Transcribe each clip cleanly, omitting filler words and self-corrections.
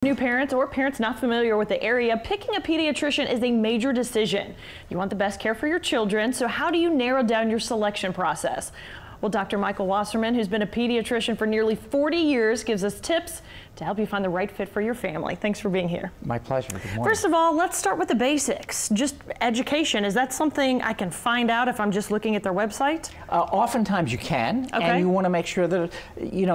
New parents or parents not familiar with the area, picking a pediatrician is a major decision. You want the best care for your children, so how do you narrow down your selection process? Well, Dr. Michael Wasserman, who's been a pediatrician for nearly 40 years, gives us tips to help you find the right fit for your family. Thanks for being here. My pleasure. Good morning. First of all, let's start with the basics. Just education. Is that something I can find out if I'm just looking at their website? Oftentimes you can, and you want to make sure that,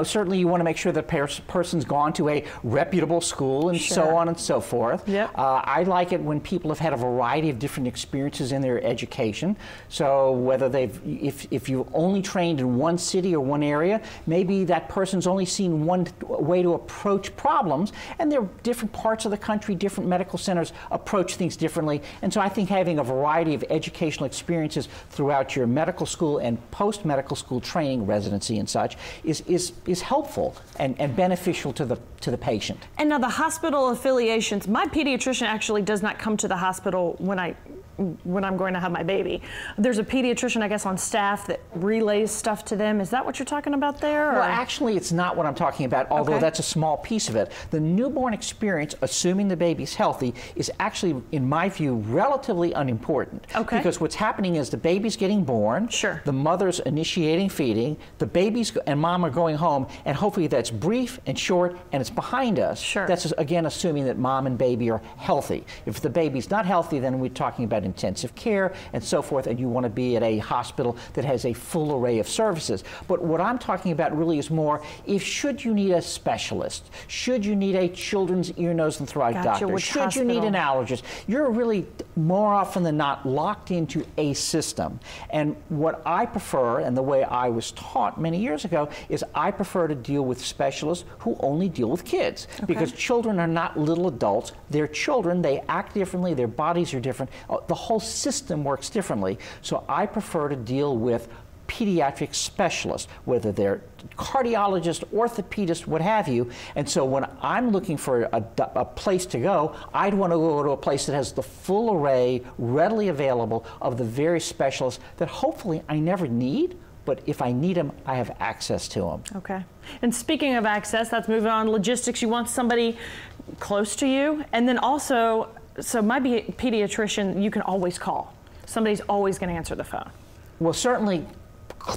certainly you want to make sure that person's gone to a reputable school and so on and so forth. Yep. I like it when people have had a variety of different experiences in their education. So whether if you've only trained in one city or one area, maybe that person's only seen one way to approach problems, and there are different parts of the country, different medical centers approach things differently. And so I think having a variety of educational experiences throughout your medical school and post-medical school training, residency and such, is helpful and beneficial to the patient. And now the hospital affiliations, my pediatrician actually does not come to the hospital when I'm going to have my baby. There's a pediatrician, I guess, on staff that relays stuff to them. Is that what you're talking about there? Well, actually, it's not what I'm talking about, although that's a small piece of it. The newborn experience, assuming the baby's healthy, is actually, in my view, relatively unimportant. Okay. Because what's happening is the baby's getting born, the mother's initiating feeding, the baby's and mom are going home, and hopefully that's brief and short, and it's behind us. That's, again, assuming that mom and baby are healthy. If the baby's not healthy, then we're talking about intensive care and so forth, and you want to be at a hospital that has a full array of services. But what I'm talking about really is more, should you need a specialist, should you need a children's ear, nose, and throat doctor, should you need an allergist, you're really more often than not locked into a system. And what I prefer, and the way I was taught many years ago, is I prefer to deal with specialists who only deal with kids. Because children are not little adults, they're children, they act differently, their bodies are different. The whole system works differently. So I prefer to deal with pediatric specialists, whether they're cardiologists, orthopedists, what have you. And so when I'm looking for a place to go, I'd want to go to a place that has the full array readily available of the various specialists that hopefully I never need, but if I need them, I have access to them. Okay. And speaking of access, that's moving on logistics. You want somebody close to you, and then also, so my pediatrician, you can always call. Somebody's always going to answer the phone. Well, certainly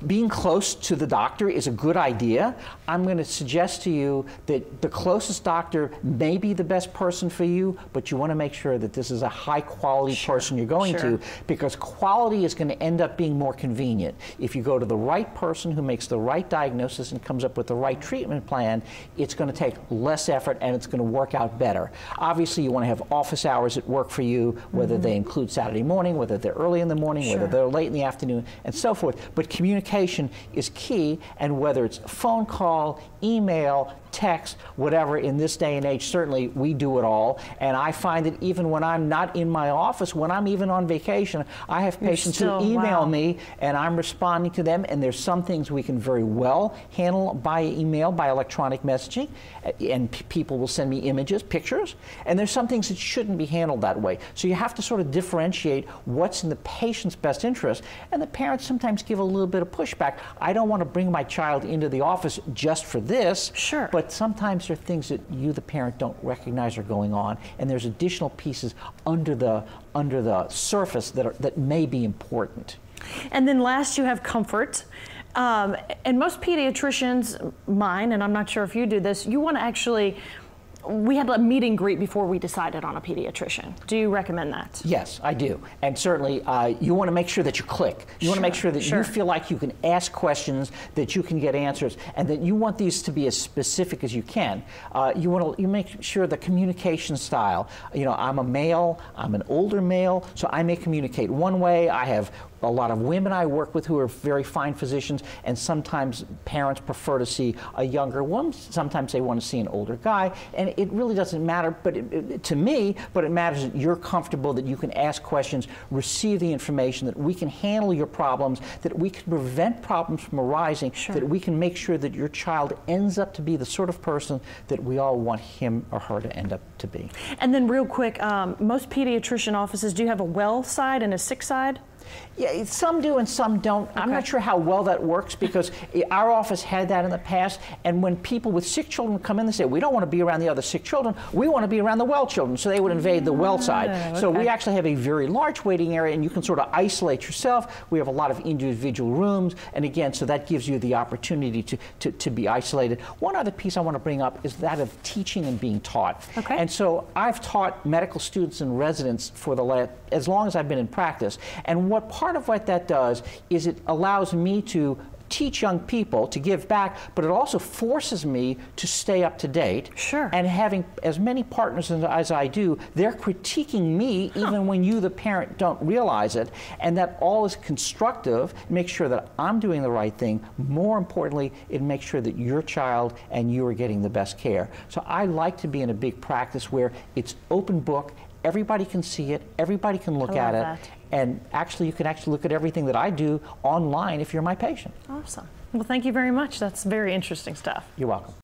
being close to the doctor is a good idea. I'm going to suggest to you that the closest doctor may be the best person for you, but you want to make sure that this is a high quality person you're going to, because quality is going to end up being more convenient. If you go to the right person who makes the right diagnosis and comes up with the right treatment plan, it's going to take less effort and it's going to work out better. Obviously, you want to have office hours that work for you, whether they include Saturday morning, whether they're early in the morning, whether they're late in the afternoon, and so forth. But communication is key, and whether it's phone call, email, text, whatever, in this day and age, certainly we do it all. And I find that even when I'm not in my office, when I'm even on vacation, I have patients who email me and I'm responding to them, and there's some things we can very well handle by email, by electronic messaging, and people will send me images, pictures, and there's some things that shouldn't be handled that way. So you have to sort of differentiate what's in the patient's best interest, and the parents sometimes give a little bit of pushback. I don't want to bring my child into the office just for this, but sometimes there are things that you, the parent, don't recognize are going on, and there's additional pieces under the surface that may be important. And then last, you have comfort. And most pediatricians, mine, and I'm not sure if you do this, you want to actually, we had a meet and greet before we decided on a pediatrician. Do you recommend that? Yes, I do. And certainly you want to make sure that you click. You want to make sure that you feel like you can ask questions, that you can get answers, and that you want these to be as specific as you can. You make sure the communication style, I'm a male, I'm an older male, so I may communicate one way. I have a lot of women I work with who are very fine physicians, and sometimes parents prefer to see a younger woman. Sometimes they want to see an older guy, and it really doesn't matter to me, but it matters that you're comfortable, that you can ask questions, receive the information, that we can handle your problems, that we can prevent problems from arising, that we can make sure that your child ends up to be the sort of person that we all want him or her to end up to be. And then real quick, most pediatrician offices, do you have a well side and a sick side? Yeah, some do and some don't. I'm not sure how well that works because our office had that in the past, and when people with sick children come in, they say, we don't want to be around the other sick children, we want to be around the well children, so they would invade the well side. So we actually have a very large waiting area, and you can sort of isolate yourself. We have a lot of individual rooms, and again, so that gives you the opportunity to be isolated. One other piece I want to bring up is that of teaching and being taught. And so I've taught medical students and residents for as long as I've been in practice, and part of what that does is it allows me to teach young people to give back, but it also forces me to stay up to date. And having as many partners as I do, they're critiquing me even when you, the parent, don't realize it, and that all is constructive. Make sure that I'm doing the right thing. More importantly, it makes sure that your child and you are getting the best care. So I like to be in a big practice where it's open book. Everybody can see it, everybody can look at it, and you can look at everything that I do online if you're my patient. Awesome. Well, thank you very much. That's very interesting stuff. You're welcome.